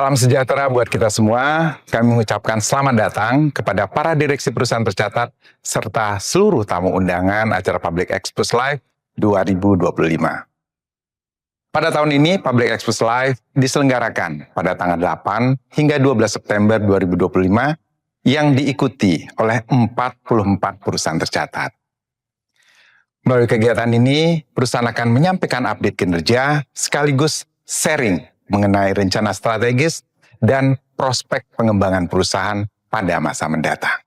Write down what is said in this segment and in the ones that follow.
Salam sejahtera buat kita semua. Kami mengucapkan selamat datang kepada para direksi perusahaan tercatat serta seluruh tamu undangan acara Public Expose Live 2025. Pada tahun ini, Public Expose Live diselenggarakan pada tanggal 8 hingga 12 September 2025 yang diikuti oleh 44 perusahaan tercatat. Melalui kegiatan ini, perusahaan akan menyampaikan update kinerja sekaligus sharing mengenai rencana strategis dan prospek pengembangan perusahaan pada masa mendatang.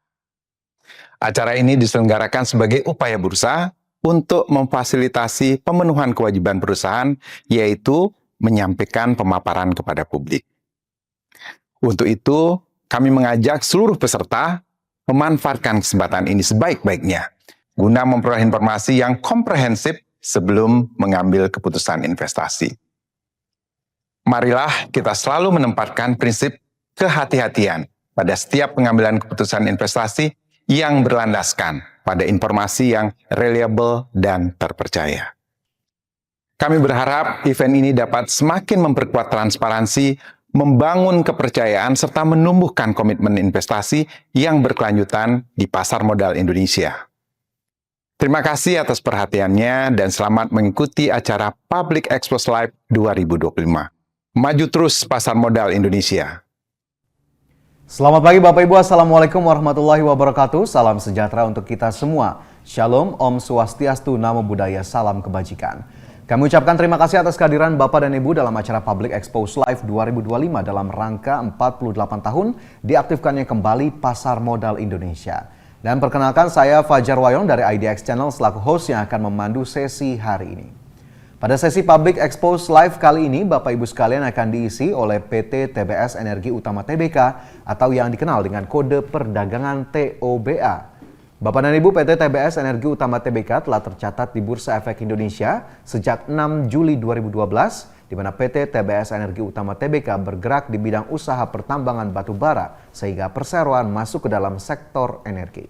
Acara ini diselenggarakan sebagai upaya bursa untuk memfasilitasi pemenuhan kewajiban perusahaan, yaitu menyampaikan pemaparan kepada publik. Untuk itu, kami mengajak seluruh peserta memanfaatkan kesempatan ini sebaik-baiknya guna memperoleh informasi yang komprehensif sebelum mengambil keputusan investasi. Marilah kita selalu menempatkan prinsip kehati-hatian pada setiap pengambilan keputusan investasi yang berlandaskan pada informasi yang reliable dan terpercaya. Kami berharap event ini dapat semakin memperkuat transparansi, membangun kepercayaan, serta menumbuhkan komitmen investasi yang berkelanjutan di pasar modal Indonesia. Terima kasih atas perhatiannya dan selamat mengikuti acara Public Expose Live 2025. Maju terus pasar modal Indonesia. Selamat pagi Bapak Ibu, Assalamualaikum warahmatullahi wabarakatuh. Salam sejahtera untuk kita semua. Shalom, Om Swastiastu, Namo Buddhaya, salam kebajikan. Kami ucapkan terima kasih atas kehadiran Bapak dan Ibu dalam acara Public Expose Live 2025 dalam rangka 48 tahun diaktifkannya kembali pasar modal Indonesia. Dan perkenalkan, saya Fajar Wayong dari IDX Channel selaku host yang akan memandu sesi hari ini. Pada sesi Public Expose Live kali ini, Bapak Ibu sekalian akan diisi oleh PT TBS Energi Utama Tbk atau yang dikenal dengan kode perdagangan TOBA. Bapak dan Ibu, PT TBS Energi Utama Tbk telah tercatat di Bursa Efek Indonesia sejak 6 Juli 2012, di mana PT TBS Energi Utama Tbk bergerak di bidang usaha pertambangan batu bara sehingga perseroan masuk ke dalam sektor energi.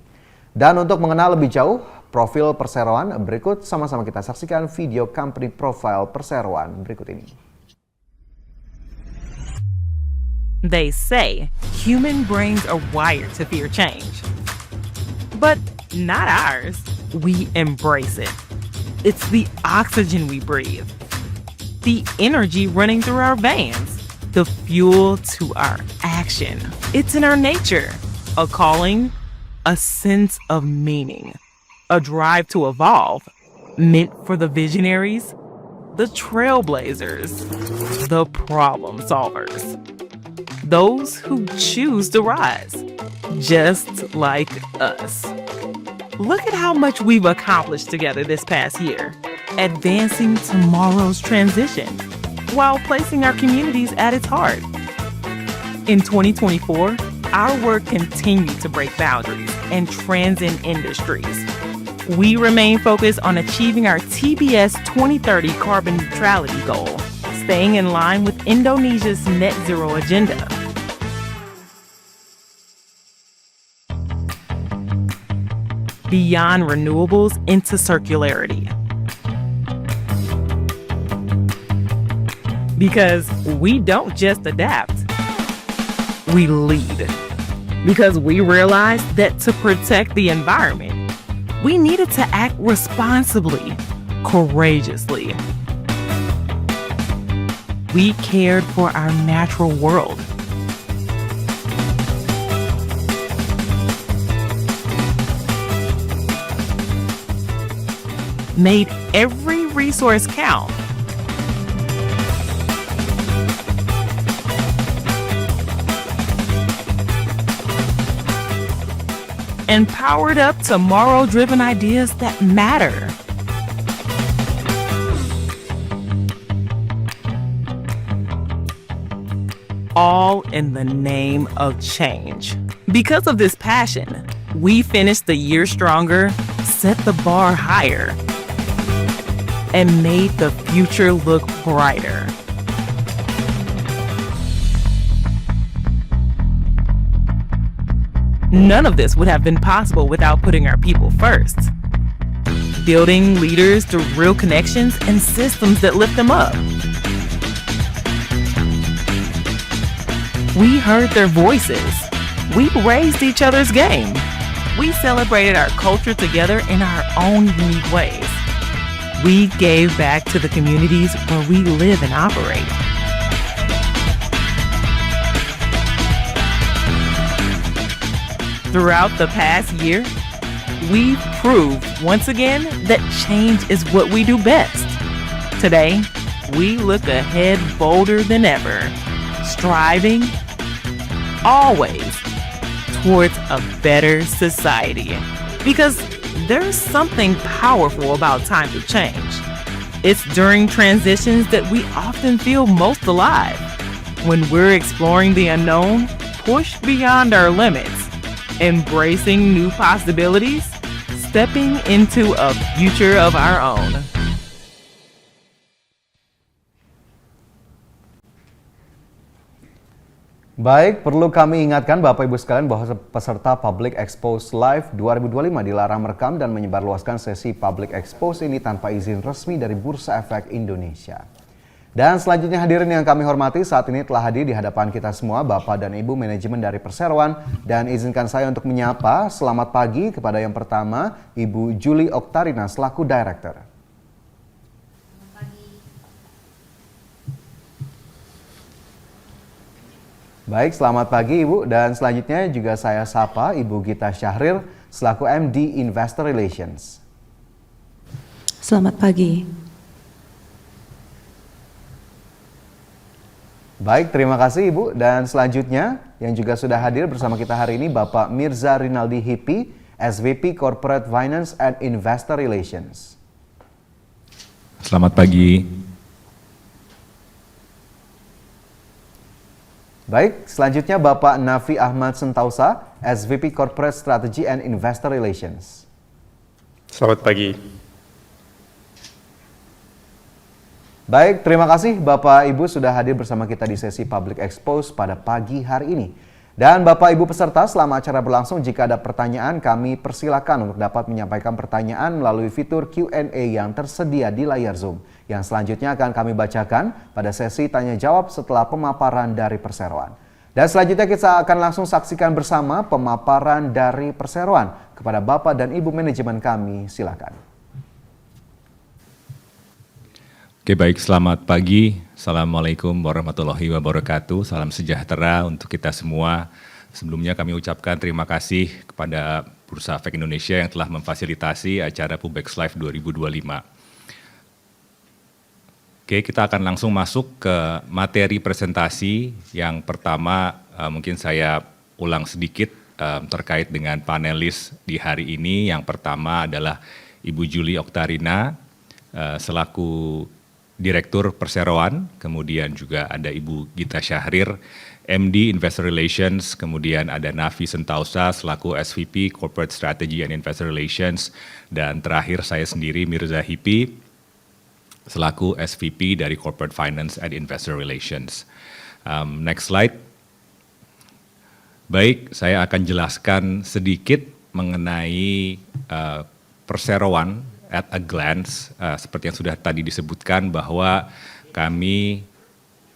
Dan untuk mengenal lebih jauh profil perseroan, berikut sama-sama kita saksikan video company profile perseroan berikut ini. They say human brains are wired to fear change. But not ours. We embrace it. It's the oxygen we breathe, the energy running through our veins, the fuel to our action. It's in our nature, a calling, a sense of meaning, a drive to evolve, meant for the visionaries, the trailblazers, the problem solvers, those who choose to rise, just like us. Look at how much we've accomplished together this past year, advancing tomorrow's transition while placing our communities at its heart. In 2024, our work continued to break boundaries and transcend industries. We remain focused on achieving our TBS 2030 carbon neutrality goal, staying in line with Indonesia's net zero agenda. Beyond renewables into circularity. Because we don't just adapt, we lead. Because we realized that to protect the environment, we needed to act responsibly, courageously. We cared for our natural world. Made every resource count. And powered up tomorrow-driven ideas that matter. All in the name of change. Because of this passion, we finished the year stronger, set the bar higher, and made the future look brighter. None of this would have been possible without putting our people first. Building leaders through real connections and systems that lift them up. We heard their voices. We raised each other's game. We celebrated our culture together in our own unique ways. We gave back to the communities where we live and operate. Throughout the past year, we've proved once again that change is what we do best. Today, we look ahead bolder than ever, striving always towards a better society. Because there's something powerful about times of change. It's during transitions that we often feel most alive. When we're exploring the unknown, push beyond our limits, embracing new possibilities, stepping into a future of our own. Baik, perlu kami ingatkan Bapak Ibu sekalian bahwa peserta Public Expose Live 2025 dilarang merekam dan menyebarluaskan sesi Public Expose ini tanpa izin resmi dari Bursa Efek Indonesia. Dan selanjutnya hadirin yang kami hormati, saat ini telah hadir di hadapan kita semua Bapak dan Ibu manajemen dari Perseroan, dan izinkan saya untuk menyapa selamat pagi kepada yang pertama Ibu Julie Oktarina selaku Director. Baik, selamat pagi Ibu, dan selanjutnya juga saya sapa Ibu Gita Syahril selaku MD Investor Relations. Selamat pagi. Baik, terima kasih Ibu, dan selanjutnya yang juga sudah hadir bersama kita hari ini Bapak Mirza Rinaldi Hippy, SVP Corporate Finance and Investor Relations. Selamat pagi. Baik, selanjutnya Bapak Nafi Ahmad Sentausa, SVP Corporate Strategy and Investor Relations. Selamat pagi. Baik, terima kasih Bapak Ibu sudah hadir bersama kita di sesi Public Expose pada pagi hari ini. Dan Bapak Ibu peserta, selama acara berlangsung jika ada pertanyaan kami persilakan untuk dapat menyampaikan pertanyaan melalui fitur Q&A yang tersedia di layar Zoom. Yang selanjutnya akan kami bacakan pada sesi tanya jawab setelah pemaparan dari Perseroan. Dan selanjutnya kita akan langsung saksikan bersama pemaparan dari Perseroan. Kepada Bapak dan Ibu manajemen kami, silakan. Oke, baik, selamat pagi. Assalamualaikum warahmatullahi wabarakatuh. Salam sejahtera untuk kita semua. Sebelumnya kami ucapkan terima kasih kepada Bursa Efek Indonesia yang telah memfasilitasi acara Pubex Live 2025. Oke, kita akan langsung masuk ke materi presentasi. Yang pertama mungkin saya ulang sedikit terkait dengan panelis di hari ini. Yang pertama adalah Ibu Julie Oktarina selaku Direktur Perseroan, kemudian juga ada Ibu Gita Syahrir, MD Investor Relations, kemudian ada Nafi Sentausa selaku SVP Corporate Strategy and Investor Relations, dan terakhir saya sendiri Mirza Hippy selaku SVP dari Corporate Finance and Investor Relations. Next slide. Baik, saya akan jelaskan sedikit mengenai Perseroan at a glance, seperti yang sudah tadi disebutkan bahwa kami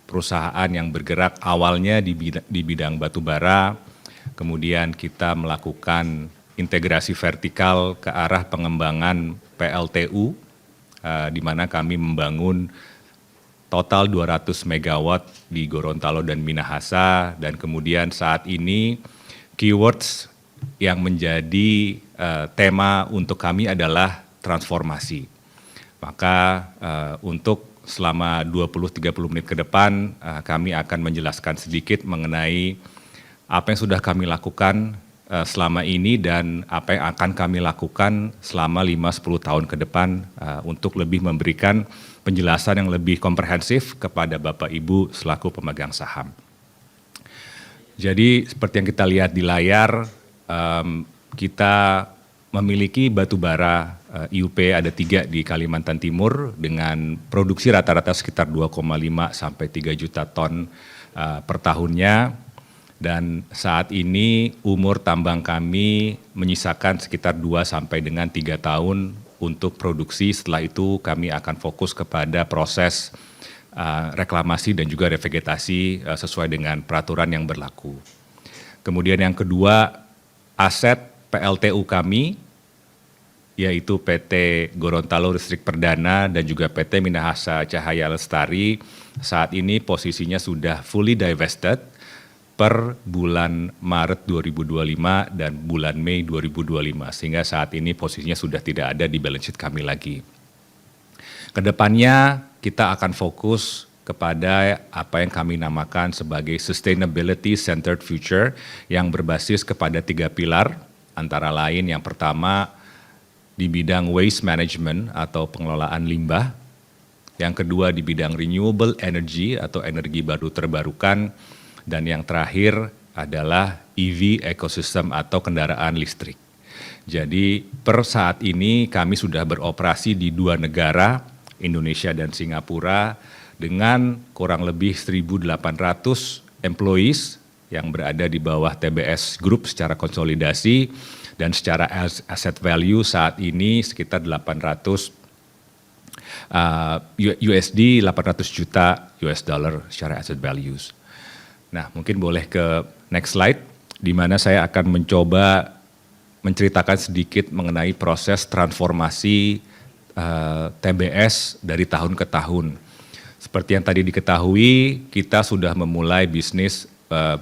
perusahaan yang bergerak awalnya di bidang batubara, kemudian kita melakukan integrasi vertikal ke arah pengembangan PLTU, di mana kami membangun total 200 megawatt di Gorontalo dan Minahasa, dan kemudian saat ini keywords yang menjadi tema untuk kami adalah transformasi. Maka untuk selama 20-30 menit ke depan kami akan menjelaskan sedikit mengenai apa yang sudah kami lakukan selama ini dan apa yang akan kami lakukan selama 5-10 tahun ke depan untuk lebih memberikan penjelasan yang lebih komprehensif kepada Bapak Ibu selaku pemegang saham. Jadi seperti yang kita lihat di layar, kita memiliki batubara IUP ada 3 di Kalimantan Timur dengan produksi rata-rata sekitar 2,5 sampai 3 juta ton per tahunnya, dan saat ini umur tambang kami menyisakan sekitar 2 sampai dengan 3 tahun untuk produksi. Setelah itu kami akan fokus kepada proses reklamasi dan juga revegetasi sesuai dengan peraturan yang berlaku. Kemudian yang kedua, aset PLTU kami, yaitu PT Gorontalo Listrik Perdana dan juga PT Minahasa Cahaya Lestari, saat ini posisinya sudah fully divested per bulan Maret 2025 dan bulan Mei 2025, sehingga saat ini posisinya sudah tidak ada di balance sheet kami lagi. Kedepannya kita akan fokus kepada apa yang kami namakan sebagai Sustainability Centered Future yang berbasis kepada 3 pilar, antara lain yang pertama di bidang waste management atau pengelolaan limbah, yang kedua di bidang renewable energy atau energi baru terbarukan, dan yang terakhir adalah EV ecosystem atau kendaraan listrik. Jadi per saat ini kami sudah beroperasi di 2 negara, Indonesia dan Singapura, dengan kurang lebih 1.800 employees yang berada di bawah TBS Group secara konsolidasi, dan secara asset value saat ini sekitar 800 USD 800 juta US dollar secara asset values. Nah, mungkin boleh ke next slide, di mana saya akan mencoba menceritakan sedikit mengenai proses transformasi TBS dari tahun ke tahun. Seperti yang tadi diketahui, kita sudah memulai bisnis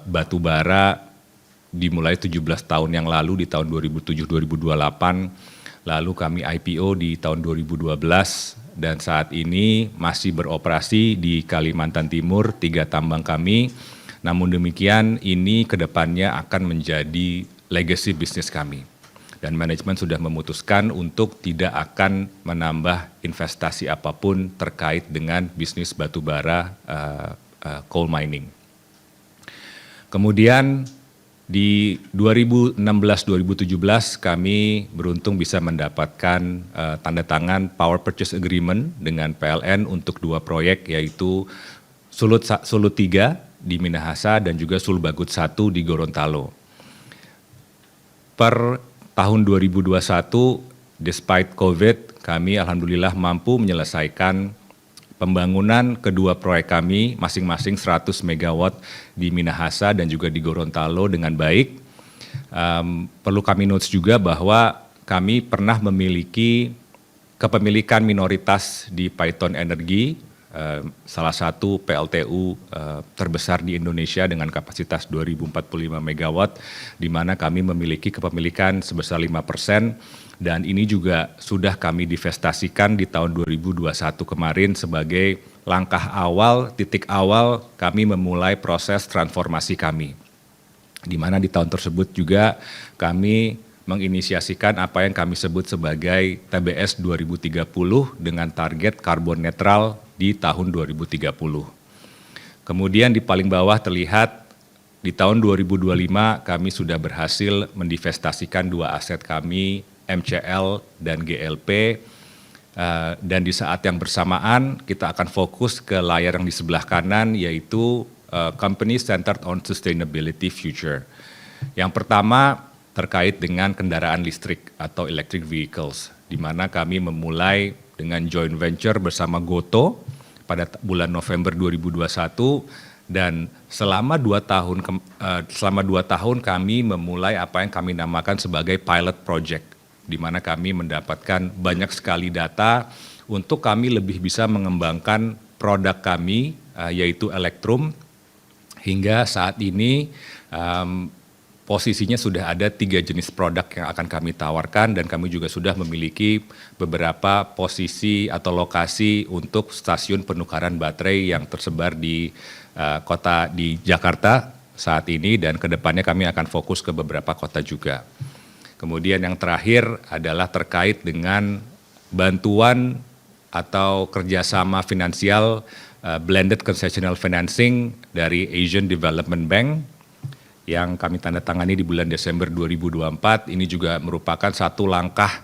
batu bara dimulai 17 tahun yang lalu di tahun 2007-2028, lalu kami IPO di tahun 2012, dan saat ini masih beroperasi di Kalimantan Timur, 3 tambang kami. Namun demikian, ini kedepannya akan menjadi legacy bisnis kami. Dan manajemen sudah memutuskan untuk tidak akan menambah investasi apapun terkait dengan bisnis batubara coal mining. Kemudian di 2016-2017 kami beruntung bisa mendapatkan tanda tangan Power Purchase Agreement dengan PLN untuk 2 proyek, yaitu Sulut 3 di Minahasa dan juga Sulbagut 1 di Gorontalo. Per tahun 2021, despite COVID, kami alhamdulillah mampu menyelesaikan pembangunan kedua proyek kami masing-masing 100 megawatt di Minahasa dan juga di Gorontalo dengan baik. Perlu kami notes juga bahwa kami pernah memiliki kepemilikan minoritas di Paiton Energy, salah satu PLTU terbesar di Indonesia dengan kapasitas 2045 megawatt, di mana kami memiliki kepemilikan sebesar 5%, dan ini juga sudah kami divestasikan di tahun 2021 kemarin sebagai langkah awal, titik awal kami memulai proses transformasi kami. Di mana di tahun tersebut juga kami menginisiasikan apa yang kami sebut sebagai TBS 2030 dengan target karbon netral di tahun 2030. Kemudian di paling bawah terlihat di tahun 2025 kami sudah berhasil mendivestasikan 2 aset kami, MCL dan GLP, dan di saat yang bersamaan kita akan fokus ke layar yang di sebelah kanan, yaitu Company Centered on Sustainability Future. Yang pertama terkait dengan kendaraan listrik atau electric vehicles, di mana kami memulai dengan joint venture bersama Goto pada bulan November 2021, dan selama 2 tahun kami memulai apa yang kami namakan sebagai pilot project, di mana kami mendapatkan banyak sekali data untuk kami lebih bisa mengembangkan produk kami, yaitu Electrum. Hingga saat ini posisinya sudah ada 3 jenis produk yang akan kami tawarkan, dan kami juga sudah memiliki beberapa posisi atau lokasi untuk stasiun penukaran baterai yang tersebar di kota di Jakarta saat ini, dan kedepannya kami akan fokus ke beberapa kota juga. Kemudian yang terakhir adalah terkait dengan bantuan atau kerjasama finansial blended concessional financing dari Asian Development Bank yang kami tanda tangani di bulan Desember 2024. Ini juga merupakan satu langkah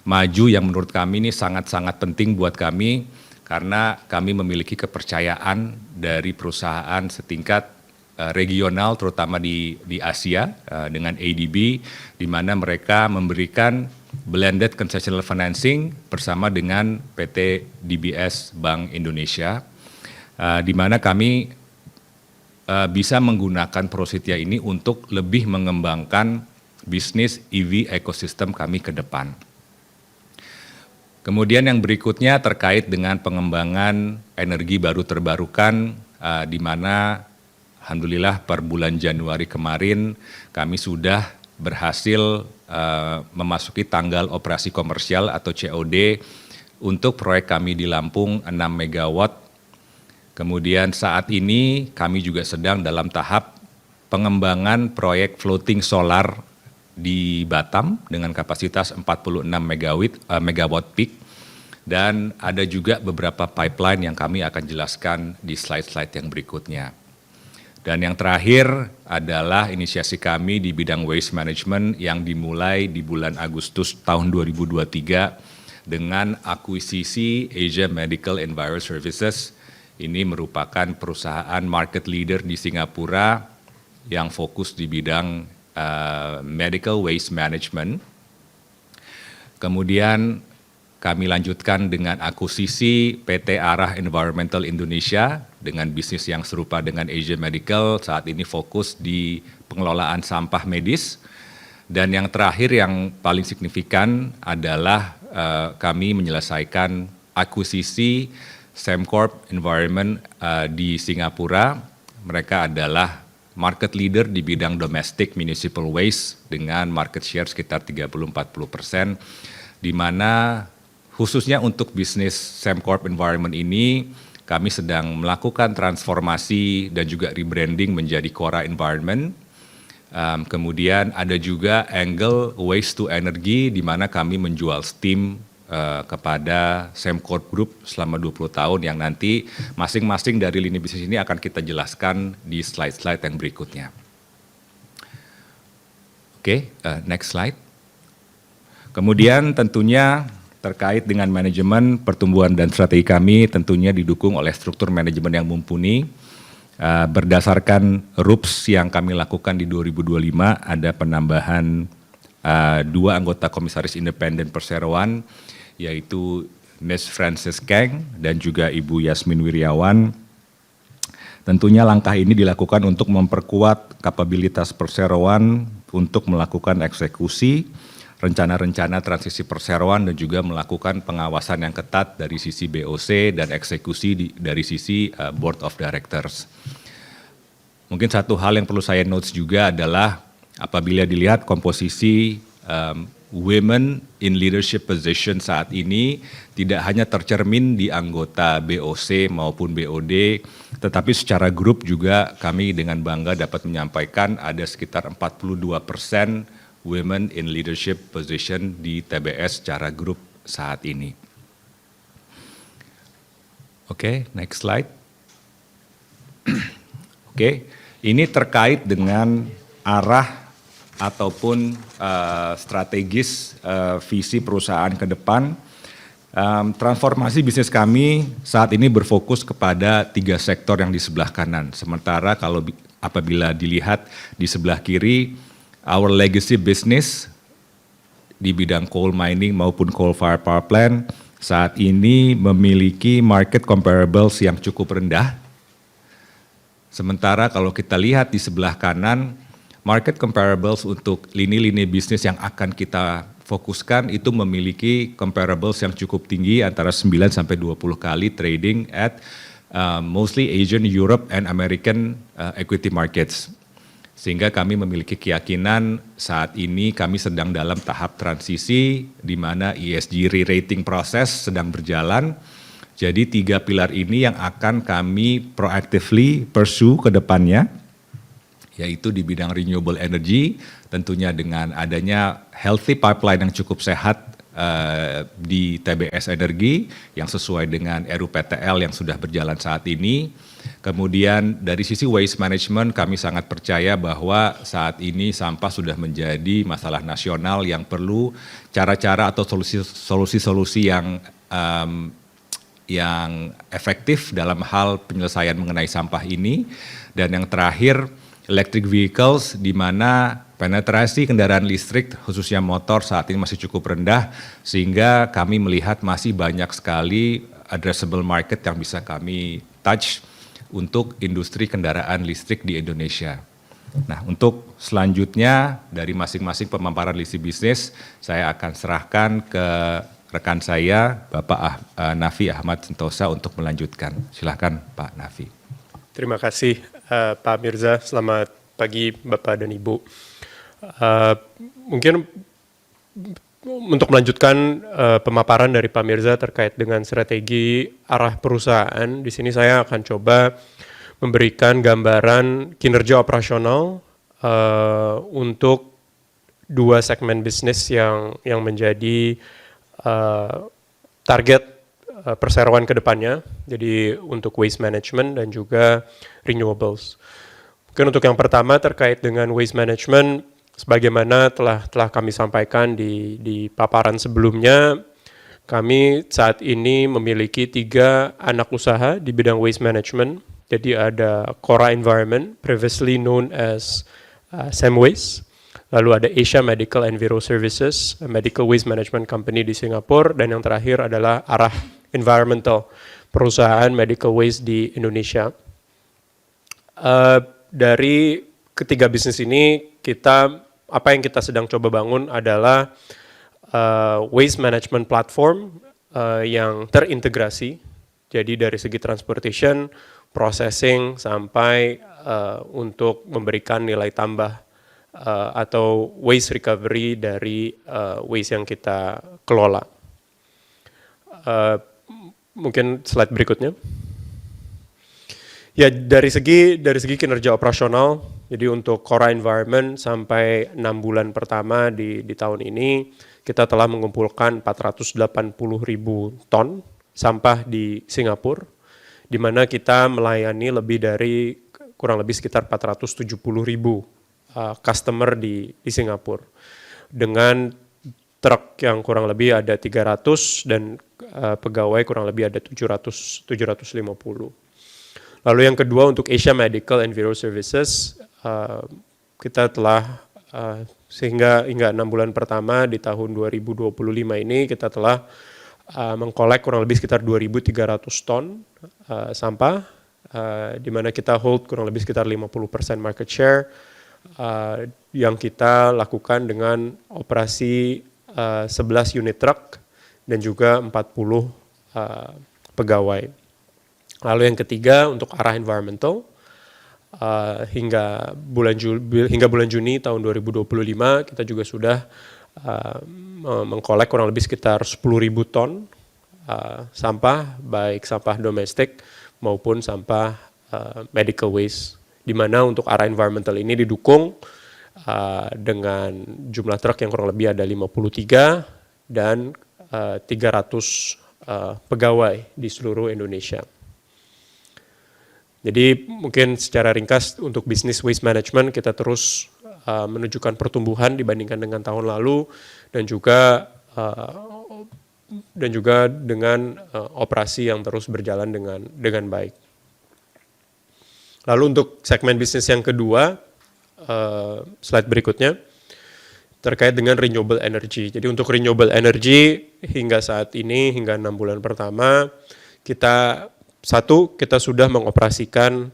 maju yang menurut kami ini sangat-sangat penting buat kami, karena kami memiliki kepercayaan dari perusahaan setingkat regional terutama di Asia dengan ADB, di mana mereka memberikan blended concessional financing bersama dengan PT DBS Bank Indonesia. di mana kami bisa menggunakan Prosytia ini untuk lebih mengembangkan bisnis EV ekosistem kami ke depan. Kemudian yang berikutnya terkait dengan pengembangan energi baru terbarukan, di mana alhamdulillah per bulan Januari kemarin kami sudah berhasil memasuki tanggal operasi komersial atau COD untuk proyek kami di Lampung 6 MW. Kemudian saat ini kami juga sedang dalam tahap pengembangan proyek floating solar di Batam dengan kapasitas 46 megawatt peak, dan ada juga beberapa pipeline yang kami akan jelaskan di slide-slide yang berikutnya. Dan yang terakhir adalah inisiasi kami di bidang waste management yang dimulai di bulan Agustus tahun 2023 dengan akuisisi Asia Medical Enviro Services. Ini merupakan perusahaan market leader di Singapura yang fokus di bidang medical waste management. Kemudian kami lanjutkan dengan akuisisi PT Arah Environmental Indonesia dengan bisnis yang serupa dengan Asia Medical, saat ini fokus di pengelolaan sampah medis. Dan yang terakhir yang paling signifikan adalah kami menyelesaikan akuisisi Sembcorp Environment di Singapura. Mereka adalah market leader di bidang domestic municipal waste dengan market share sekitar 30-40%, di mana khususnya untuk bisnis Sembcorp Environment ini kami sedang melakukan transformasi dan juga rebranding menjadi Cora Environment. Kemudian ada juga angle waste to energy, di mana kami menjual steam kepada Sembcorp Group selama 20 tahun yang nanti masing-masing dari lini bisnis ini akan kita jelaskan di slide-slide yang berikutnya. Oke, next slide. Kemudian tentunya terkait dengan manajemen, pertumbuhan dan strategi kami tentunya didukung oleh struktur manajemen yang mumpuni. Berdasarkan RUPS yang kami lakukan di 2025 ada penambahan 2 anggota komisaris independen perseroan, yaitu Ms. Frances Kang dan juga Ibu Yasmin Wiryawan. Tentunya langkah ini dilakukan untuk memperkuat kapabilitas perseroan untuk melakukan eksekusi rencana-rencana transisi perseroan dan juga melakukan pengawasan yang ketat dari sisi BOC dan eksekusi dari sisi Board of Directors. Mungkin satu hal yang perlu saya notes juga adalah apabila dilihat komposisi women in leadership position saat ini tidak hanya tercermin di anggota BOC maupun BOD, tetapi secara grup juga kami dengan bangga dapat menyampaikan ada sekitar 42% women in leadership position di TBS secara grup saat ini. Oke, next slide. Oke, ini terkait dengan arah ataupun strategis visi perusahaan ke depan. Transformasi bisnis kami saat ini berfokus kepada 3 sektor yang di sebelah kanan. Sementara kalau apabila dilihat di sebelah kiri, our legacy business di bidang coal mining maupun coal fire power plant saat ini memiliki market comparables yang cukup rendah. Sementara kalau kita lihat di sebelah kanan, market comparables untuk lini-lini bisnis yang akan kita fokuskan itu memiliki comparables yang cukup tinggi antara 9 sampai 20 kali trading at mostly Asian, Europe, and American equity markets. Sehingga kami memiliki keyakinan saat ini kami sedang dalam tahap transisi di mana ESG re-rating proses sedang berjalan. Jadi 3 pilar ini yang akan kami proactively pursue ke depannya, yaitu di bidang renewable energy, tentunya dengan adanya healthy pipeline yang cukup sehat di TBS Energi yang sesuai dengan RUPTL yang sudah berjalan saat ini. Kemudian dari sisi waste management kami sangat percaya bahwa saat ini sampah sudah menjadi masalah nasional yang perlu cara-cara atau solusi-solusi yang efektif dalam hal penyelesaian mengenai sampah ini. Dan yang terakhir, electric vehicles, di mana penetrasi kendaraan listrik khususnya motor saat ini masih cukup rendah, sehingga kami melihat masih banyak sekali addressable market yang bisa kami touch untuk industri kendaraan listrik di Indonesia. Nah, untuk selanjutnya dari masing-masing pemaparan visi bisnis, saya akan serahkan ke rekan saya, Bapak Nafi Ahmad Sentosa untuk melanjutkan. Silakan Pak Nafi. Terima kasih Pak Mirza, selamat pagi Bapak dan Ibu. Mungkin untuk melanjutkan pemaparan dari Pak Mirza terkait dengan strategi arah perusahaan, di sini saya akan coba memberikan gambaran kinerja operasional untuk dua segmen bisnis yang menjadi target perseroan ke depannya, jadi untuk waste management dan juga renewables. Mungkin untuk yang pertama terkait dengan waste management, sebagaimana telah kami sampaikan di paparan sebelumnya, kami saat ini memiliki 3 anak usaha di bidang waste management. Jadi ada Cora Environment, previously known as Semwaste. Lalu ada Asia Medical Enviro Services, a medical waste management company di Singapura. Dan yang terakhir adalah Arah Environmental, perusahaan medical waste di Indonesia. Dari ketiga bisnis ini, apa yang kita sedang coba bangun adalah waste management platform yang terintegrasi. Jadi dari segi transportation, processing, sampai untuk memberikan nilai tambah atau waste recovery dari waste yang kita kelola. Mungkin slide berikutnya. Ya, dari segi kinerja operasional, jadi untuk Cora Environment sampai 6 bulan pertama di tahun ini, kita telah mengumpulkan 480.000 ton sampah di Singapura, di mana kita melayani kurang lebih sekitar 470.000 customer di Singapura. Dengan truk yang kurang lebih ada 300 dan pegawai kurang lebih ada 750. Lalu yang kedua untuk Asia Medical Enviro Services, kita telah hingga 6 bulan pertama di tahun 2025 ini kita telah mengkolek kurang lebih sekitar 2.300 ton sampah, di mana kita hold kurang lebih sekitar 50% market share, yang kita lakukan dengan operasi 11 unit truk dan juga 40 pegawai. Lalu yang ketiga untuk Arah Environmental, hingga bulan Juni tahun 2025 kita juga sudah mengkolek kurang lebih sekitar 10.000 ton sampah, baik sampah domestik maupun sampah medical waste, di mana untuk Arah Environmental ini didukung dengan jumlah truk yang kurang lebih ada 53 dan 300 pegawai di seluruh Indonesia. Jadi mungkin secara ringkas untuk bisnis waste management kita terus menunjukkan pertumbuhan dibandingkan dengan tahun lalu dan juga dengan operasi yang terus berjalan dengan baik. Lalu untuk segmen bisnis yang kedua, slide berikutnya, terkait dengan renewable energy. Jadi untuk renewable energy hingga saat ini, hingga 6 bulan pertama, kita sudah mengoperasikan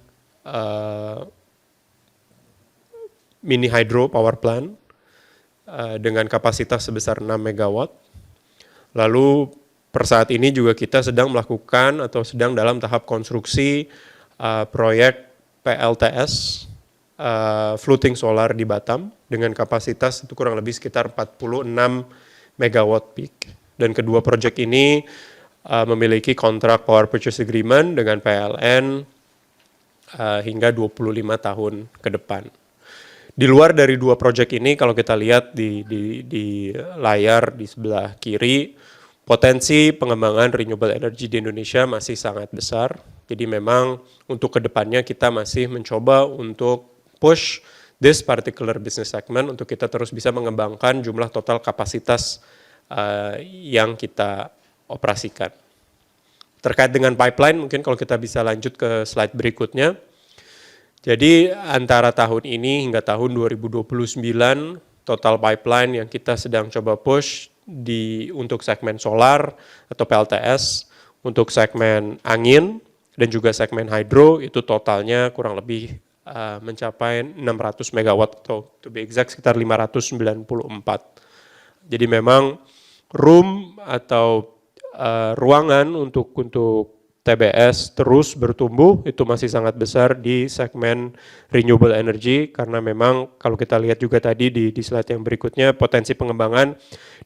mini hydro power plant dengan kapasitas sebesar 6 MW. Lalu per saat ini juga kita sedang melakukan atau sedang dalam tahap konstruksi proyek PLTS floating solar di Batam dengan kapasitas itu kurang lebih sekitar 46 MW peak. Dan kedua proyek ini memiliki kontrak power purchase agreement dengan PLN hingga 25 tahun ke depan. Di luar dari dua proyek ini, kalau kita lihat di layar di sebelah kiri, potensi pengembangan renewable energy di Indonesia masih sangat besar. Jadi memang untuk kedepannya kita masih mencoba untuk push this particular business segment untuk kita terus bisa mengembangkan jumlah total kapasitas yang kita operasikan. Terkait dengan pipeline, mungkin kalau kita bisa lanjut ke slide berikutnya. Jadi antara tahun ini hingga tahun 2029, total pipeline yang kita sedang coba push untuk segmen solar atau PLTS, untuk segmen angin, dan juga segmen hydro itu totalnya kurang lebih mencapai 600 megawatt atau to be exact sekitar 594. Jadi memang room atau ruangan untuk TBS terus bertumbuh itu masih sangat besar di segmen renewable energy, karena memang kalau kita lihat juga tadi di slide yang berikutnya, potensi pengembangan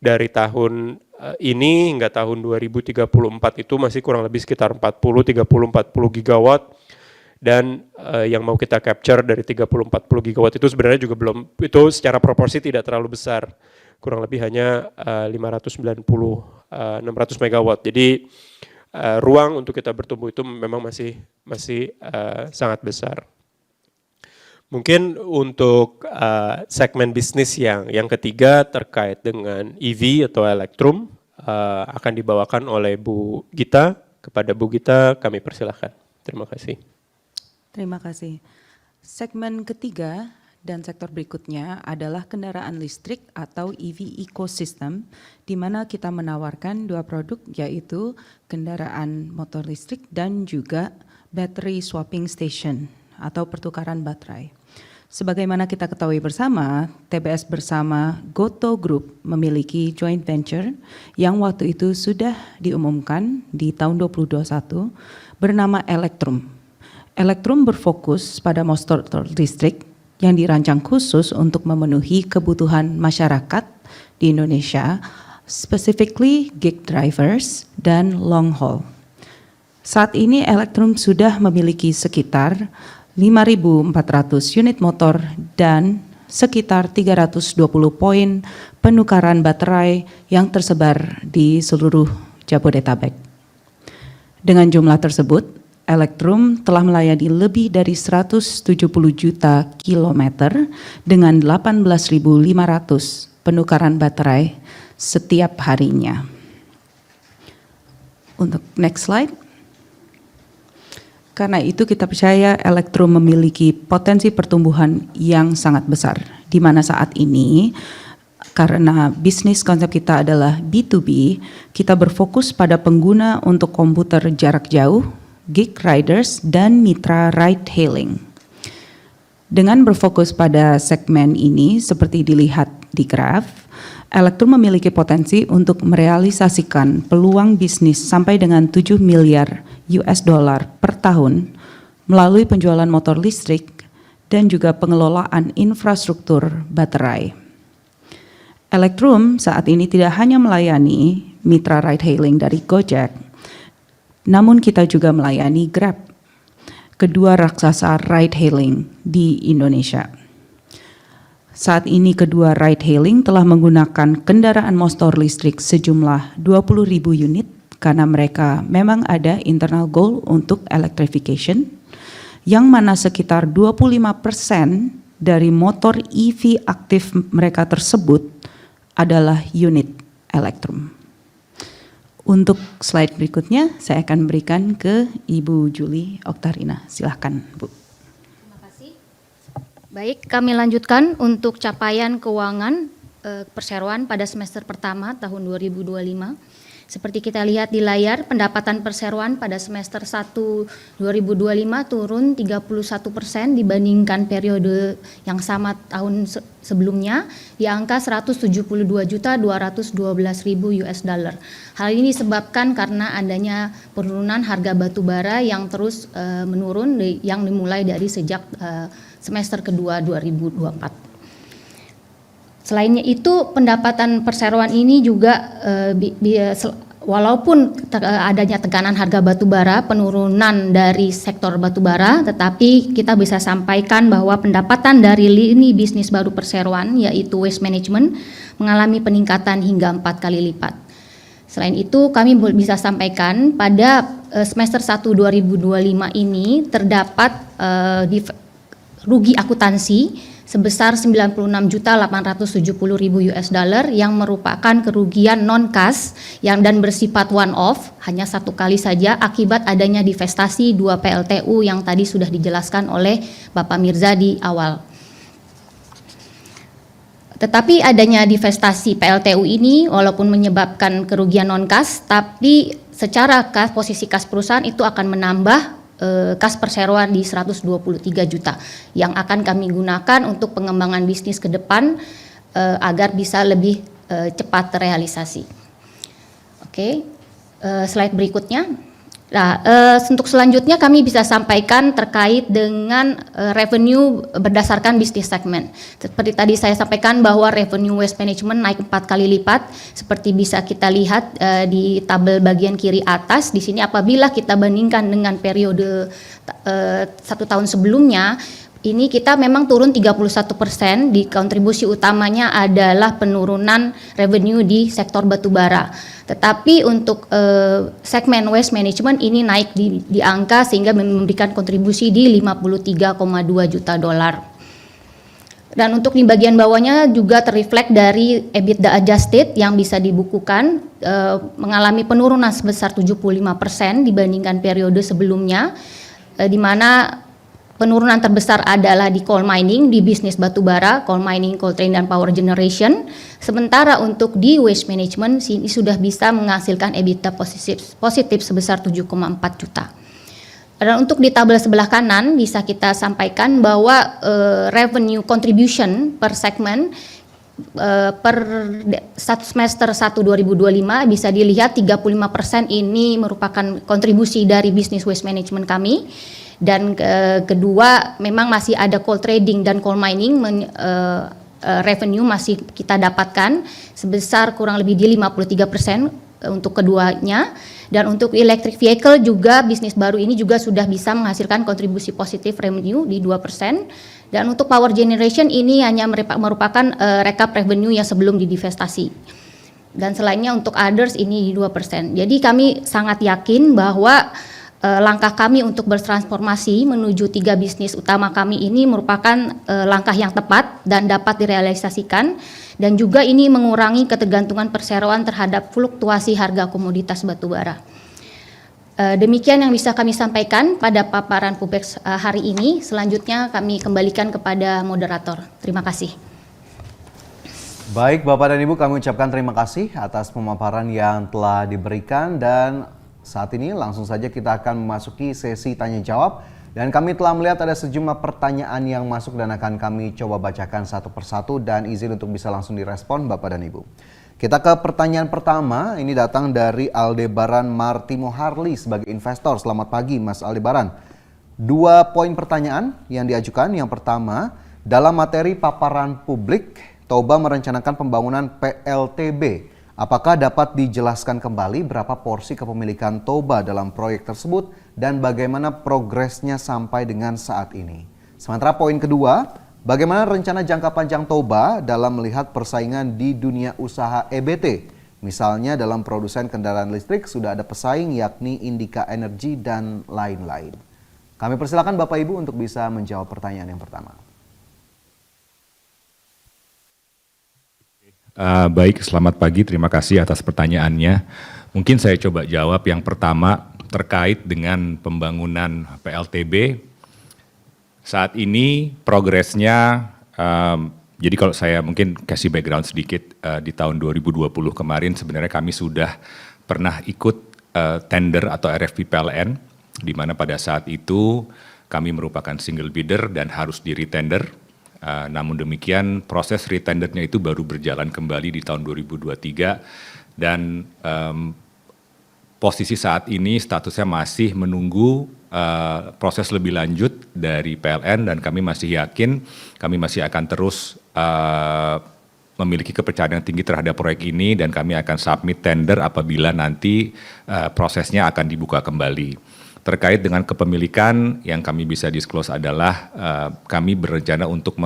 dari tahun ini hingga tahun 2034 itu masih kurang lebih sekitar 40 gigawatt, dan yang mau kita capture dari 30-40 gigawatt itu sebenarnya juga belum, itu secara proporsi tidak terlalu besar, kurang lebih hanya 600 megawatt. Jadi ruang untuk kita bertumbuh itu memang masih sangat besar. Mungkin untuk segmen bisnis yang ketiga terkait dengan EV atau Elektrum akan dibawakan oleh Bu Gita. Kepada Bu Gita kami persilahkan. Terima kasih. Terima kasih. Segmen ketiga dan sektor berikutnya adalah kendaraan listrik atau EV ecosystem, di mana kita menawarkan dua produk, yaitu kendaraan motor listrik dan juga battery swapping station atau pertukaran baterai. Sebagaimana kita ketahui bersama, TBS bersama Gotoh Group memiliki joint venture yang waktu itu sudah diumumkan di tahun 2021 bernama Elektrum. Elektrum berfokus pada motor listrik yang dirancang khusus untuk memenuhi kebutuhan masyarakat di Indonesia, specifically gig drivers dan long haul. Saat ini Elektrum sudah memiliki sekitar 5.400 unit motor dan sekitar 320 poin penukaran baterai yang tersebar di seluruh Jabodetabek. Dengan jumlah tersebut, Elektrum telah melayani lebih dari 170 juta kilometer dengan 18.500 penukaran baterai setiap harinya. Untuk next slide. Karena itu kita percaya Elektrum memiliki potensi pertumbuhan yang sangat besar, di mana saat ini karena bisnis konsep kita adalah B2B, kita berfokus pada pengguna untuk komputer jarak jauh, gig riders, dan mitra ride hailing. Dengan berfokus pada segmen ini, seperti dilihat di graf, Elektrum memiliki potensi untuk merealisasikan peluang bisnis sampai dengan 7 miliar US dollar per tahun melalui penjualan motor listrik dan juga pengelolaan infrastruktur baterai. Elektrum saat ini tidak hanya melayani mitra ride hailing dari Gojek, namun kita juga melayani Grab, kedua raksasa ride hailing di Indonesia. Saat ini kedua ride hailing telah menggunakan kendaraan motor listrik sejumlah 20.000 unit karena mereka memang ada internal goal untuk electrification, yang mana sekitar 25% dari motor EV aktif mereka tersebut adalah unit Elektrum. Untuk slide berikutnya, saya akan berikan ke Ibu Julie Oktarina. Silahkan, Bu. Terima kasih. Baik, kami lanjutkan untuk capaian keuangan perseroan pada semester pertama tahun 2025. Seperti kita lihat di layar, pendapatan perseroan pada semester 1 2025 turun 31% dibandingkan periode yang sama tahun sebelumnya di angka 172.212.000 US dollar. Hal ini disebabkan karena adanya penurunan harga batu bara yang terus menurun yang dimulai dari sejak semester kedua 2024. Selainnya itu, pendapatan perseroan ini juga walaupun adanya tekanan harga batubara, penurunan dari sektor batubara, tetapi kita bisa sampaikan bahwa pendapatan dari lini bisnis baru perseroan, yaitu waste management, mengalami peningkatan hingga 4 kali lipat. Selain itu, kami bisa sampaikan pada semester 1 2025 ini terdapat rugi akuntansi sebesar 96.870.000 US dollar yang merupakan kerugian non-cash dan bersifat one-off, hanya satu kali saja akibat adanya divestasi 2 PLTU yang tadi sudah dijelaskan oleh Bapak Mirza di awal. Tetapi adanya divestasi PLTU ini walaupun menyebabkan kerugian non-cash, tapi secara posisi kas perusahaan itu akan menambah kas perseroan di 123 juta yang akan kami gunakan untuk pengembangan bisnis ke depan agar bisa lebih cepat terrealisasi. Oke, slide berikutnya. Nah, untuk selanjutnya kami bisa sampaikan terkait dengan revenue berdasarkan bisnis segmen. Seperti tadi saya sampaikan bahwa revenue waste management naik 4 kali lipat, seperti bisa kita lihat di tabel bagian kiri atas. Di sini apabila kita bandingkan dengan periode 1 tahun sebelumnya, ini kita memang turun 31%, di kontribusi utamanya adalah penurunan revenue di sektor batubara. Tetapi untuk segmen waste management ini naik di angka sehingga memberikan kontribusi di 53,2 juta dolar. Dan untuk di bagian bawahnya juga terreflect dari EBITDA adjusted yang bisa dibukukan mengalami penurunan sebesar 75% dibandingkan periode sebelumnya, di mana penurunan terbesar adalah di coal mining, di bisnis batubara, coal mining, coal train, dan power generation. Sementara untuk di waste management ini sudah bisa menghasilkan EBITDA positif sebesar 7,4 juta. Dan untuk di tabel sebelah kanan bisa kita sampaikan bahwa revenue contribution per segmen per semester 1 2025 bisa dilihat 35% ini merupakan kontribusi dari bisnis waste management kami. Dan kedua memang masih ada coal trading dan coal mining revenue masih kita dapatkan sebesar kurang lebih di 53% untuk keduanya. Dan untuk electric vehicle juga bisnis baru ini juga sudah bisa menghasilkan kontribusi positif revenue di 2%. Dan untuk power generation ini hanya merupakan rekap revenue yang sebelum didivestasi. Dan selainnya untuk others ini di 2%. Jadi kami sangat yakin bahwa langkah kami untuk bertransformasi menuju 3 bisnis utama kami ini merupakan langkah yang tepat dan dapat direalisasikan, dan juga ini mengurangi ketergantungan perseroan terhadap fluktuasi harga komoditas batubara. Demikian yang bisa kami sampaikan pada paparan Pubex hari ini. Selanjutnya kami kembalikan kepada moderator. Terima kasih. Baik Bapak dan Ibu, kami ucapkan terima kasih atas pemaparan yang telah diberikan, dan saat ini langsung saja kita akan memasuki sesi tanya jawab, dan kami telah melihat ada sejumlah pertanyaan yang masuk dan akan kami coba bacakan satu persatu, dan izin untuk bisa langsung direspon Bapak dan Ibu. Kita ke pertanyaan pertama, ini datang dari Aldebaran Martimo Harli sebagai investor. Selamat pagi Mas Aldebaran. 2 poin pertanyaan yang diajukan. Yang pertama, dalam materi paparan publik, Toba merencanakan pembangunan PLTB. Apakah dapat dijelaskan kembali berapa porsi kepemilikan Toba dalam proyek tersebut dan bagaimana progresnya sampai dengan saat ini? Sementara poin kedua, bagaimana rencana jangka panjang Toba dalam melihat persaingan di dunia usaha EBT? Misalnya dalam produsen kendaraan listrik sudah ada pesaing yakni Indika Energy dan lain-lain. Kami persilakan Bapak Ibu untuk bisa menjawab pertanyaan yang pertama. Baik, selamat pagi. Terima kasih atas pertanyaannya. Mungkin saya coba jawab yang pertama terkait dengan pembangunan PLTB. Saat ini progresnya, jadi kalau saya mungkin kasih background sedikit, di tahun 2020 kemarin sebenarnya kami sudah pernah ikut tender atau RFP PLN, di mana pada saat itu kami merupakan single bidder dan harus di retender. Namun demikian proses retendernya itu baru berjalan kembali di tahun 2023, dan posisi saat ini statusnya masih menunggu proses lebih lanjut dari PLN, dan kami masih yakin kami masih akan terus memiliki kepercayaan yang tinggi terhadap proyek ini, dan kami akan submit tender apabila nanti prosesnya akan dibuka kembali. Terkait dengan kepemilikan yang kami bisa disclose adalah kami berencana untuk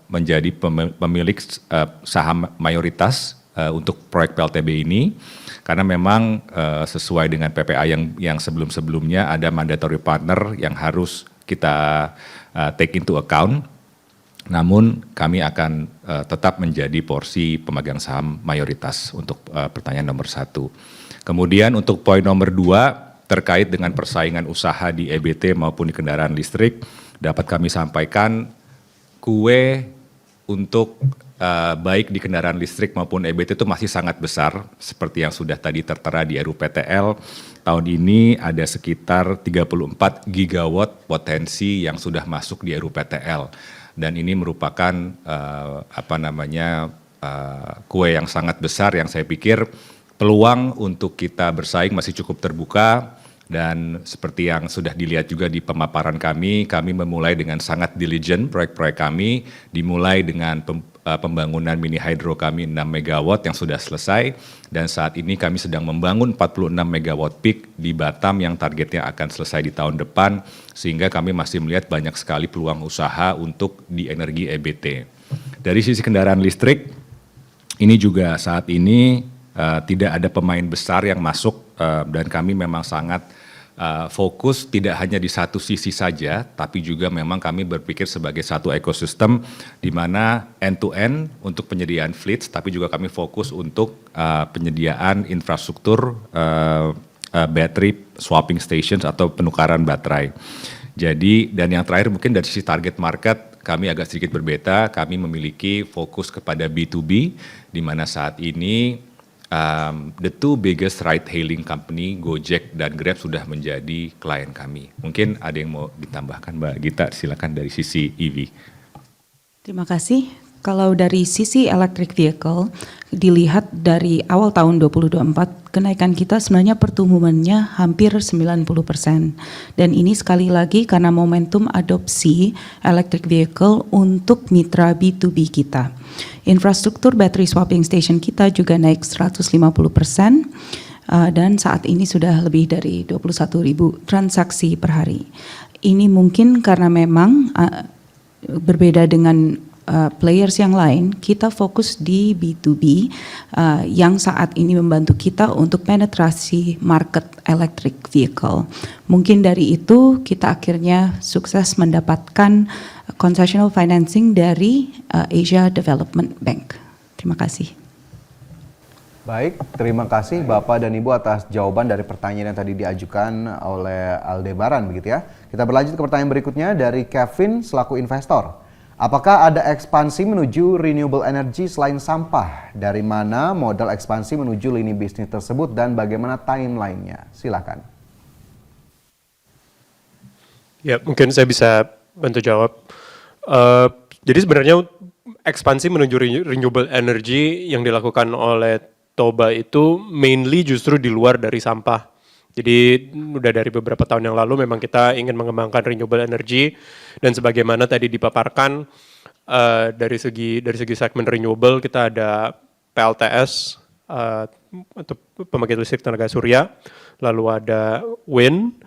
menjadi pemilik saham mayoritas untuk proyek PLTB ini, karena memang sesuai dengan PPA yang sebelum-sebelumnya ada mandatory partner yang harus kita take into account. Namun kami akan tetap menjadi porsi pemegang saham mayoritas untuk pertanyaan nomor 1. Kemudian untuk poin nomor 2, terkait dengan persaingan usaha di EBT maupun di kendaraan listrik, dapat kami sampaikan kue untuk baik di kendaraan listrik maupun EBT itu masih sangat besar, seperti yang sudah tadi tertera di RUPTL. Tahun ini ada sekitar 34 gigawatt potensi yang sudah masuk di RUPTL, dan ini merupakan kue yang sangat besar yang saya pikir peluang untuk kita bersaing masih cukup terbuka. Dan seperti yang sudah dilihat juga di pemaparan kami memulai dengan sangat diligent proyek-proyek kami, dimulai dengan pembangunan mini hydro kami 6 megawatt yang sudah selesai, dan saat ini kami sedang membangun 46 megawatt peak di Batam yang targetnya akan selesai di tahun depan, sehingga kami masih melihat banyak sekali peluang usaha untuk di energi EBT. Dari sisi kendaraan listrik, ini juga saat ini tidak ada pemain besar yang masuk, dan kami memang sangat fokus tidak hanya di satu sisi saja, tapi juga memang kami berpikir sebagai satu ekosistem di mana end-to-end untuk penyediaan fleets, tapi juga kami fokus untuk penyediaan infrastruktur battery swapping stations atau penukaran baterai. Jadi, dan yang terakhir mungkin dari sisi target market, kami agak sedikit berbeda, kami memiliki fokus kepada B2B, di mana saat ini the two biggest ride-hailing company, Gojek dan Grab, sudah menjadi klien kami. Mungkin ada yang mau ditambahkan, Mbak Gita, silakan dari sisi EV. Terima kasih. Kalau dari sisi electric vehicle, dilihat dari awal tahun 2024, kenaikan kita sebenarnya pertumbuhannya hampir 90%. Dan ini sekali lagi karena momentum adopsi electric vehicle untuk mitra B2B kita. Infrastruktur battery swapping station kita juga naik 150%, dan saat ini sudah lebih dari 21.000 transaksi per hari. Ini mungkin karena memang berbeda dengan players yang lain, kita fokus di B2B yang saat ini membantu kita untuk penetrasi market electric vehicle. Mungkin dari itu kita akhirnya sukses mendapatkan concessional financing dari Asia Development Bank. Terima kasih. Baik, terima kasih Bapak dan Ibu atas jawaban dari pertanyaan yang tadi diajukan oleh Aldebaran begitu ya. Kita berlanjut ke pertanyaan berikutnya dari Kevin selaku investor. Apakah ada ekspansi menuju renewable energy selain sampah? Dari mana modal ekspansi menuju lini bisnis tersebut dan bagaimana timeline-nya? Silakan. Ya, mungkin saya bisa bantu jawab. Jadi sebenarnya ekspansi menuju renewable energy yang dilakukan oleh Toba itu mainly justru di luar dari sampah. Jadi udah dari beberapa tahun yang lalu memang kita ingin mengembangkan renewable energy, dan sebagaimana tadi dipaparkan dari segi segmen renewable kita ada PLTS atau pembangkit listrik tenaga surya, lalu ada wind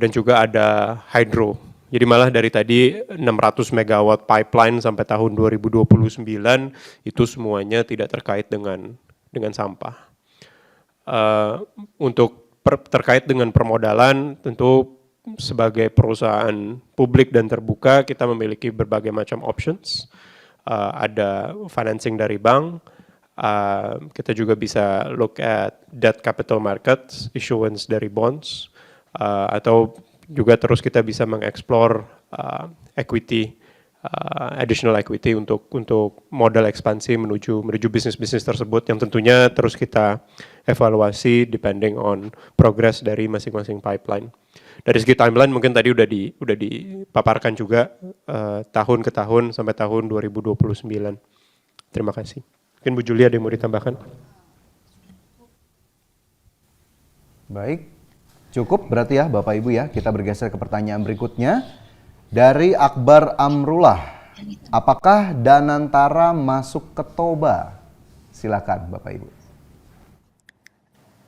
dan juga ada hydro. Jadi malah dari tadi 600 megawatt pipeline sampai tahun 2029 itu semuanya tidak terkait dengan sampah. Untuk terkait dengan permodalan, tentu sebagai perusahaan publik dan terbuka kita memiliki berbagai macam options. Ada financing dari bank, kita juga bisa look at debt capital markets, issuance dari bonds, atau juga terus kita bisa mengeksplor equity, additional equity untuk modal ekspansi menuju bisnis-bisnis tersebut yang tentunya terus kita evaluasi depending on progress dari masing-masing pipeline. Dari segi timeline mungkin tadi udah dipaparkan juga tahun ke tahun sampai tahun 2029. Terima kasih. Mungkin Bu Julia ada yang mau ditambahkan? Baik, cukup berarti ya Bapak Ibu ya. Kita bergeser ke pertanyaan berikutnya. Dari Akbar Amrullah, apakah Danantara masuk ke Toba? Silakan Bapak Ibu.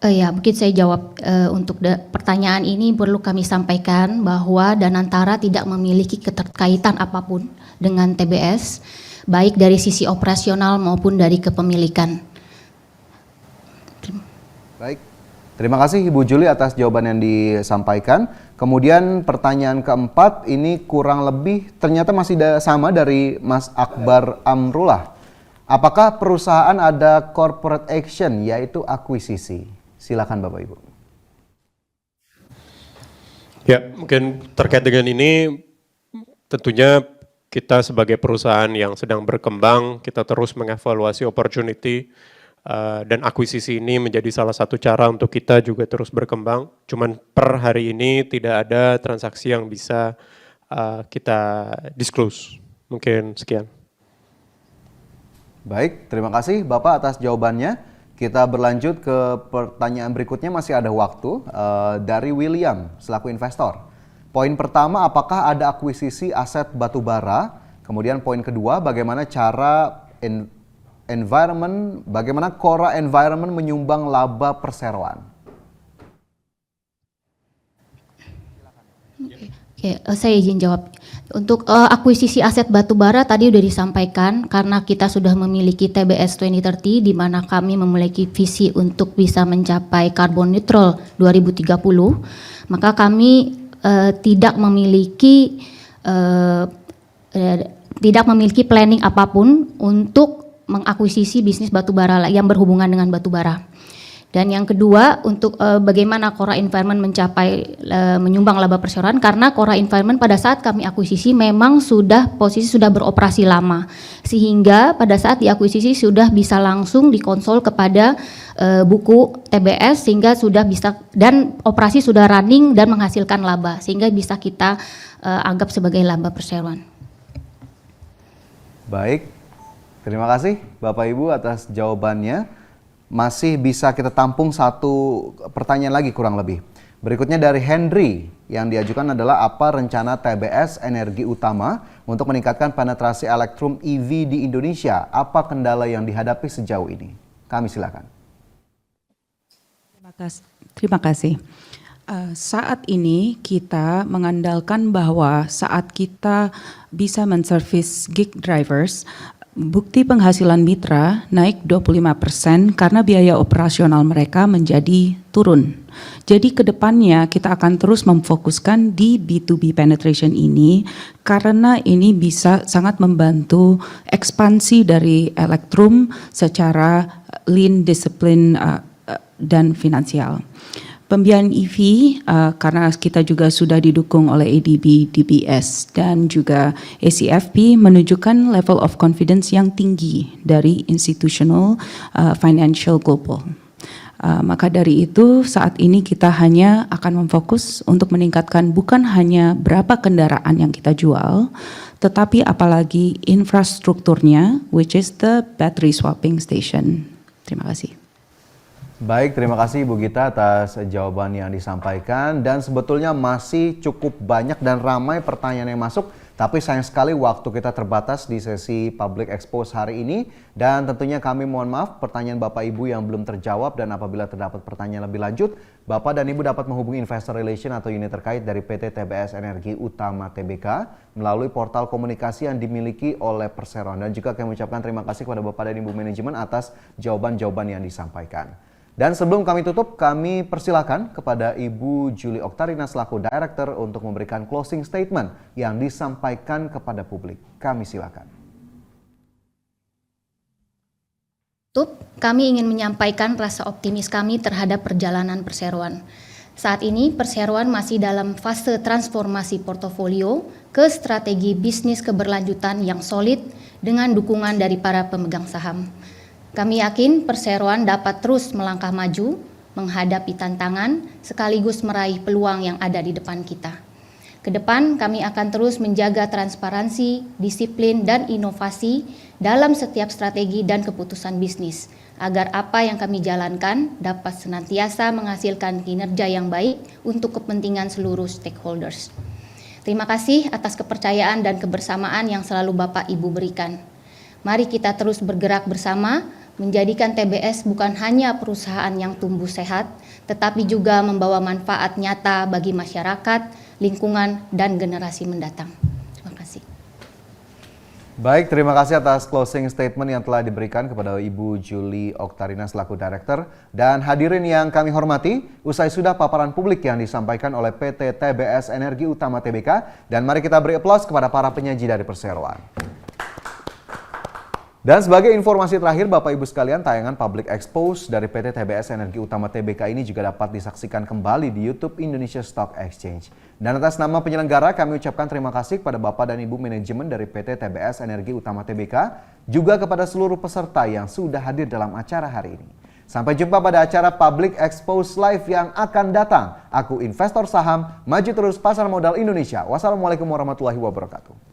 Ya, mungkin saya jawab untuk pertanyaan ini perlu kami sampaikan bahwa Danantara tidak memiliki keterkaitan apapun dengan TBS, baik dari sisi operasional maupun dari kepemilikan. Baik, terima kasih Ibu Juli atas jawaban yang disampaikan. Kemudian pertanyaan keempat ini kurang lebih ternyata masih sama dari Mas Akbar Amrullah. Apakah perusahaan ada corporate action yaitu akuisisi? Silakan Bapak Ibu. Ya, mungkin terkait dengan ini tentunya kita sebagai perusahaan yang sedang berkembang, kita terus mengevaluasi opportunity, dan akuisisi ini menjadi salah satu cara untuk kita juga terus berkembang. Cuman per hari ini tidak ada transaksi yang bisa kita disclose. Mungkin sekian. Baik, terima kasih Bapak atas jawabannya. Kita berlanjut ke pertanyaan berikutnya, masih ada waktu, dari William selaku investor. Poin pertama, apakah ada akuisisi aset batubara? Kemudian poin kedua, bagaimana cara bagaimana Cora Environment menyumbang laba perseroan? Oke, saya izin jawab. Untuk akuisisi aset batubara tadi sudah disampaikan, karena kita sudah memiliki TBS 2030 di mana kami memiliki visi untuk bisa mencapai carbon neutral 2030, maka kami tidak memiliki planning apapun untuk mengakuisisi bisnis batubara yang berhubungan dengan batubara. Dan yang kedua, untuk bagaimana Cora Environment menyumbang laba perseroan, karena Cora Environment pada saat kami akuisisi memang posisi sudah beroperasi lama, sehingga pada saat diakuisisi sudah bisa langsung dikonsol kepada buku TBS, sehingga sudah bisa, dan operasi sudah running dan menghasilkan laba, sehingga bisa kita anggap sebagai laba perseroan. Baik, terima kasih Bapak Ibu atas jawabannya. Masih bisa kita tampung satu pertanyaan lagi kurang lebih. Berikutnya dari Henry, yang diajukan adalah apa rencana TBS Energi Utama untuk meningkatkan penetrasi elektrum EV di Indonesia? Apa kendala yang dihadapi sejauh ini? Kami silakan. Terima kasih. Saat ini kita mengandalkan bahwa saat kita bisa menservis gig drivers, bukti penghasilan mitra naik 25% karena biaya operasional mereka menjadi turun. Jadi ke depannya kita akan terus memfokuskan di B2B penetration ini karena ini bisa sangat membantu ekspansi dari elektrum secara lean, disiplin, dan finansial. Pembiayaan EV karena kita juga sudah didukung oleh ADB, DBS dan juga ACFP menunjukkan level of confidence yang tinggi dari institutional financial global. Maka dari itu saat ini kita hanya akan memfokus untuk meningkatkan bukan hanya berapa kendaraan yang kita jual, tetapi apalagi infrastrukturnya, which is the battery swapping station. Terima kasih. Baik, terima kasih Ibu Gita atas jawaban yang disampaikan, dan sebetulnya masih cukup banyak dan ramai pertanyaan yang masuk, tapi sayang sekali waktu kita terbatas di sesi Public Expose hari ini, dan tentunya kami mohon maaf pertanyaan Bapak Ibu yang belum terjawab, dan apabila terdapat pertanyaan lebih lanjut, Bapak dan Ibu dapat menghubungi Investor Relation atau unit terkait dari PT TBS Energi Utama Tbk melalui portal komunikasi yang dimiliki oleh Perseroan. Dan juga kami ucapkan terima kasih kepada Bapak dan Ibu manajemen atas jawaban-jawaban yang disampaikan. Dan sebelum kami tutup, kami persilakan kepada Ibu Julie Oktarina selaku Director untuk memberikan closing statement yang disampaikan kepada publik. Kami silakan. Kami ingin menyampaikan rasa optimis kami terhadap perjalanan Perseroan. Saat ini Perseroan masih dalam fase transformasi portofolio ke strategi bisnis keberlanjutan yang solid dengan dukungan dari para pemegang saham. Kami yakin Perseroan dapat terus melangkah maju, menghadapi tantangan, sekaligus meraih peluang yang ada di depan kita. Ke depan kami akan terus menjaga transparansi, disiplin, dan inovasi dalam setiap strategi dan keputusan bisnis, agar apa yang kami jalankan dapat senantiasa menghasilkan kinerja yang baik untuk kepentingan seluruh stakeholders. Terima kasih atas kepercayaan dan kebersamaan yang selalu Bapak Ibu berikan. Mari kita terus bergerak bersama, menjadikan TBS bukan hanya perusahaan yang tumbuh sehat, tetapi juga membawa manfaat nyata bagi masyarakat, lingkungan, dan generasi mendatang. Terima kasih. Baik, terima kasih atas closing statement yang telah diberikan kepada Ibu Julie Oktarina selaku Director. Dan hadirin yang kami hormati, usai sudah paparan publik yang disampaikan oleh PT TBS Energi Utama Tbk, dan mari kita beri aplaus kepada para penyaji dari Perseroan. Dan sebagai informasi terakhir Bapak Ibu sekalian, tayangan Public Expose dari PT TBS Energi Utama Tbk ini juga dapat disaksikan kembali di YouTube Indonesia Stock Exchange. Dan atas nama penyelenggara kami ucapkan terima kasih kepada Bapak dan Ibu manajemen dari PT TBS Energi Utama Tbk, juga kepada seluruh peserta yang sudah hadir dalam acara hari ini. Sampai jumpa pada acara Public Expose Live yang akan datang. Aku investor saham, maju terus pasar modal Indonesia. Wassalamualaikum warahmatullahi wabarakatuh.